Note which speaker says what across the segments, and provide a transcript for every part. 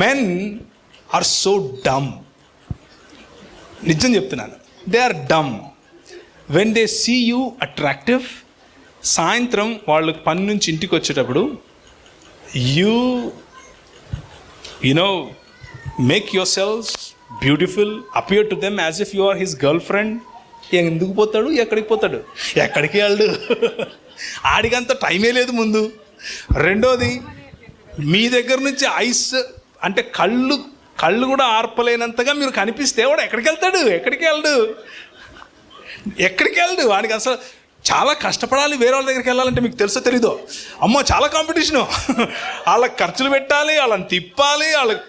Speaker 1: Men are so dumb. నిజం చెప్తున్నాను, they are dumb. When they see you attractive, సాయంత్రం వాళ్ళు పని నుంచి ఇంటికి వచ్చేటప్పుడు you know make yourselves beautiful, appear to them as if you are his girlfriend. ఎందుకు పోతాడు, ఎక్కడికి పోతాడు, ఎక్కడికి వెళ్ళడు, ఆడికంత టైమే లేదు ముందు. రెండోది, మీ దగ్గర నుంచి ఐస్ అంటే కళ్ళు కూడా ఆర్పలేనంతగా మీరు కనిపిస్తే వాడు ఎక్కడికి వెళ్తాడు, ఎక్కడికి వెళ్ళడు. వాడికి అసలు చాలా కష్టపడాలి వేరే వాళ్ళ దగ్గరికి వెళ్ళాలంటే. మీకు తెలుసో తెలీదో, అమ్మో చాలా కాంపిటీషను, వాళ్ళకి ఖర్చులు పెట్టాలి, వాళ్ళని తిప్పాలి, వాళ్ళకి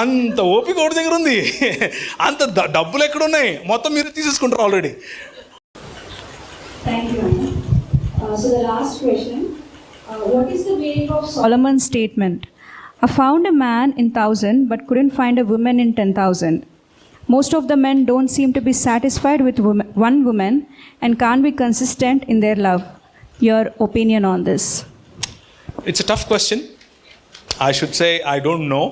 Speaker 1: అంత ఓపిక ఒకటి దగ్గర ఉంది, అంత డబ్బులు ఎక్కడున్నాయి, మొత్తం మీరు తీసేసుకుంటారు already.
Speaker 2: So the last question, what is the meaning of Solomon's statement? I found a man in 1,000 but couldn't find a woman in 10,000. Most of the men don't seem to be satisfied with one woman and can't be consistent in their love. Your opinion on this?
Speaker 1: It's a tough question. I should say I don't know.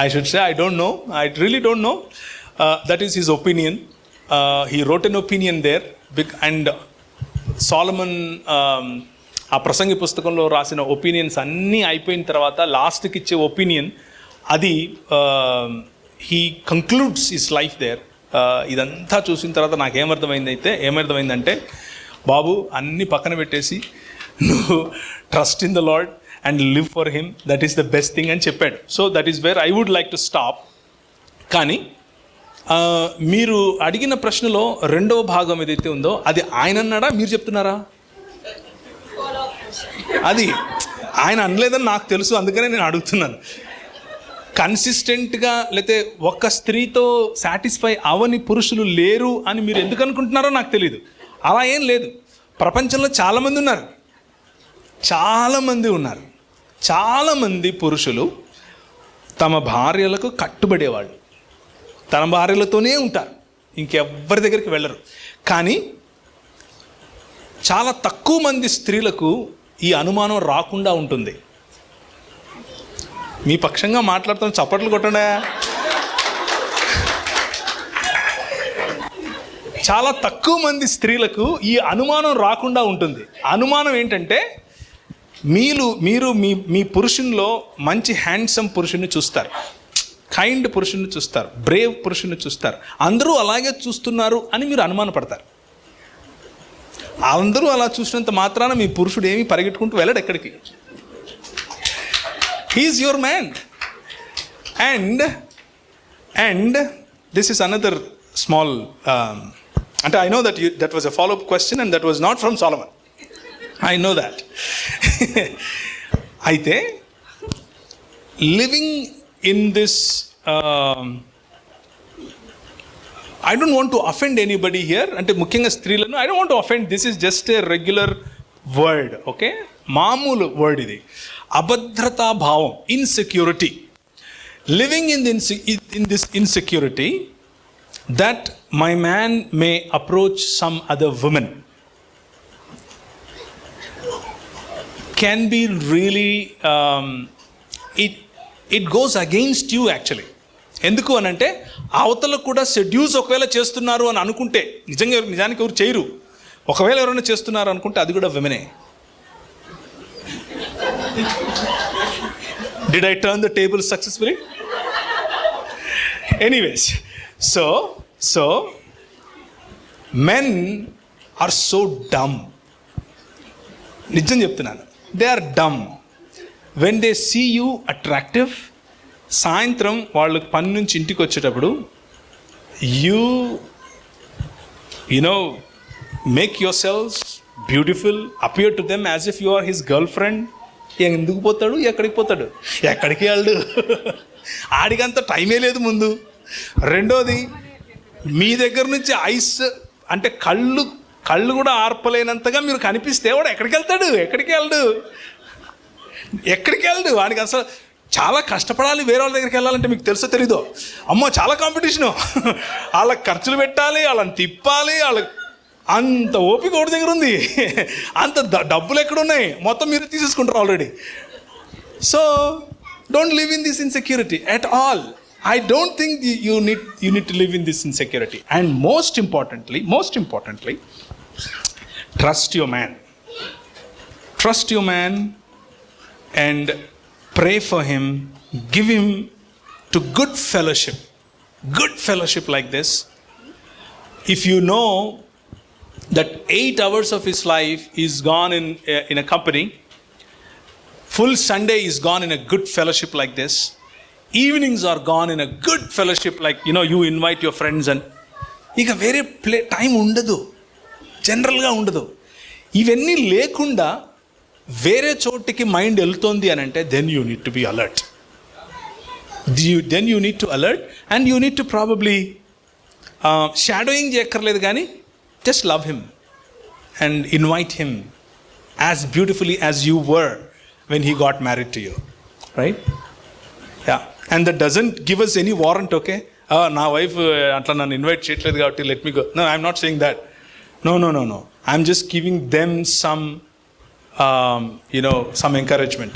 Speaker 1: I should say I don't know. I really don't know. That is his opinion. He wrote an opinion there. And Solomon ఆ ప్రసంగి పుస్తకంలో రాసిన opinions అన్నీ అయిపోయిన తర్వాత లాస్ట్కి ఇచ్చే opinion అది he concludes his life there. ఇదంతా చూసిన తర్వాత నాకు ఏమర్థమైందంటే, బాబు అన్నీ పక్కన పెట్టేసి నువ్వు trust in the lord and live for him, that is the best thing అని చెప్పాడు. So that is where I would like to stop. కానీ మీరు అడిగిన ప్రశ్నలో రెండవ భాగం ఏదైతే ఉందో అది ఆయన అన్నాడా, మీరు చెప్తున్నారా? అది ఆయన అనలేదని నాకు తెలుసు, అందుకనే నేను అడుగుతున్నాను. కన్సిస్టెంట్గా లేకపోతే ఒక్క స్త్రీతో సాటిస్ఫై అవని పురుషులు లేరు అని మీరు ఎందుకు అనుకుంటున్నారో నాకు తెలియదు. అలా ఏం లేదు. ప్రపంచంలో చాలామంది పురుషులు తమ భార్యలకు కట్టుబడేవాళ్ళు, తన భార్యలతోనే ఉంటారు, ఇంకెవ్వరి దగ్గరికి వెళ్ళరు. కానీ చాలా తక్కువ మంది స్త్రీలకు ఈ అనుమానం రాకుండా ఉంటుంది. మీ పక్షంగా మాట్లాడుతున్న చప్పట్లు కొట్టండి. చాలా తక్కువ మంది స్త్రీలకు ఈ అనుమానం రాకుండా ఉంటుంది. అనుమానం ఏంటంటే, మీరు మీ పురుషునిలో మంచి హ్యాండ్సమ్ పురుషుని చూస్తారు, కైండ్ పురుషుని చూస్తారు, బ్రేవ్ పురుషుని చూస్తారు. అందరూ అలాగే చూస్తున్నారు అని మీరు అనుమానపడతారు. అందరూ అలా చూసినంత మాత్రాన మీ పురుషుడు ఏమీ పరిగెట్టుకుంటూ వెళ్ళడు ఎక్కడికి. He's your man. And this is another small and I know that was a follow-up question and that was not from Solomon. I know that. అయితే living in this I don't want to offend anybody here. అంటే ముఖ్యంగా స్త్రీలను I don't want to offend. This is just a regular word, okay? మామూలు word ఇది. అభద్రతా భావం, insecurity. Living in this insecurity that my man may approach some other women can be really it goes against you actually. ఎందుకు అనంటే, అవతలకు కూడా seduce ఒకవేళ చేస్తున్నారు అని అనుకుంటే, నిజానికి ఎవరు చేయరు, ఒకవేళ ఎవరైనా చేస్తున్నారు అనుకుంటే అది కూడా విమెనే. Did I turn the table successfully? Anyways, so men are so dumb. నిజం చెప్తున్నాను, they are dumb. When they see you attractive, సాయంత్రం వాళ్ళు పని నుంచి ఇంటికి వచ్చేటప్పుడు you know make yourselves beautiful, appear to them as if you are his girlfriend. ఎందుకు పోతాడు, ఎక్కడికి వెళ్ళడు, ఆడికంత టైమే లేదు ముందు. రెండోది, మీ దగ్గర నుంచి ఐస్ అంటే కళ్ళు కూడా ఆర్పలేనంతగా మీరు కనిపిస్తే వాడు ఎక్కడికి వెళ్ళడు. వాడికి అసలు చాలా కష్టపడాలి వేరే వాళ్ళ దగ్గరికి వెళ్ళాలంటే. మీకు తెలుసో తెలీదో, అమ్మో చాలా కాంపిటీషను, వాళ్ళకి ఖర్చులు పెట్టాలి, వాళ్ళని తిప్పాలి, వాళ్ళకి అంత ఓపిక ఒకటి దగ్గర ఉంది, అంత డబ్బులు ఎక్కడున్నాయి, మొత్తం మీరు తీసేసుకుంటారు already. So don't live in this insecurity at all. I don't think you need to live in this insecurity. And most importantly, trust your man. Trust your man and pray for him. Give him to good fellowship. Good fellowship like this. If you know that 8 hours of his life is gone in a company, full Sunday is gone in a good fellowship like this, evenings are gone in a good fellowship, like you invite your friends and ఇక వేరే time ఉండదు, జనరల్గా ఉండదు. ఇవన్నీ లేకుండా వేరే చోటికి mind వెళ్తోంది అని అంటే then you need to be alert. Then you need to alert and you need to probably shadowing చేయక్కర్లేదు కానీ just love him and invite him as beautifully as you were when he got married to you, right? Yeah. And that doesn't give us any warrant, okay? నా wife అట్లా నన్ను invite చేయట్లేదు కాబట్టి let me go. No, I'm not saying that. No. I'm just giving them some some encouragement.